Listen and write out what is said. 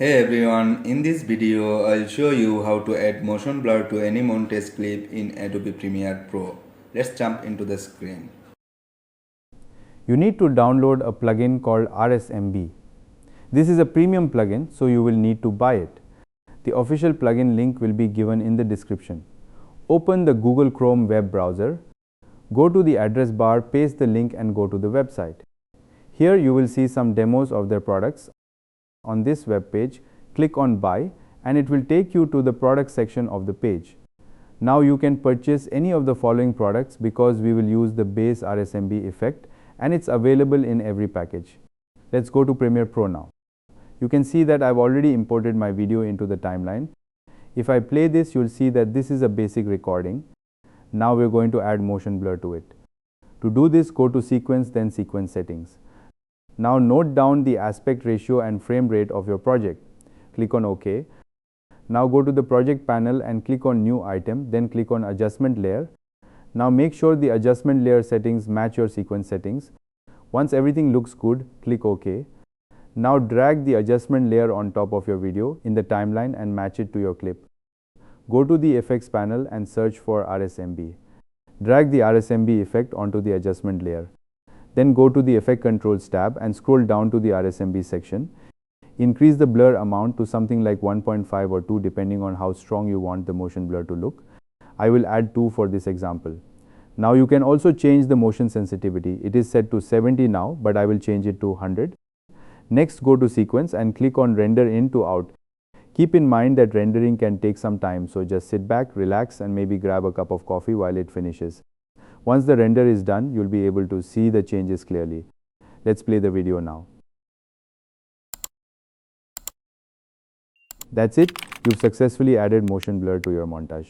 Hey everyone, in this video I'll show you how to add motion blur to any montage clip in Adobe Premiere Pro. Let's jump into the screen. You need to download a plugin called RSMB. This is a premium plugin, so you will need to buy it. The official plugin link will be given in the description. Open the Google Chrome web browser. Go to the address bar, paste the link and go to the website. Here you will see some demos of their products. On this web page, click on Buy and it will take you to the product section of the page. Now you can purchase any of the following products because we will use the base RSMB effect and it's available in every package. Let's go to Premiere Pro now. You can see that I've already imported my video into the timeline. If I play this, you'll see that this is a basic recording. Now we're going to add motion blur to it. To do this, go to Sequence, then Sequence Settings. Now note down the aspect ratio and frame rate of your project. Click on OK. Now go to the project panel and click on New Item, then click on Adjustment Layer. Now make sure the adjustment layer settings match your sequence settings. Once everything looks good, click OK. Now drag the adjustment layer on top of your video in the timeline and match it to your clip. Go to the Effects panel and search for RSMB. Drag the RSMB effect onto the adjustment layer. Then go to the Effect Controls tab and scroll down to the RSMB section. Increase the blur amount to something like 1.5 or 2 depending on how strong you want the motion blur to look. I will add 2 for this example. Now you can also change the motion sensitivity. It is set to 70 now, but I will change it to 100. Next, go to Sequence and click on Render In to Out. Keep in mind that rendering can take some time, so just sit back, relax and maybe grab a cup of coffee while it finishes. Once the render is done, you'll be able to see the changes clearly. Let's play the video now. That's it. You've successfully added motion blur to your montage.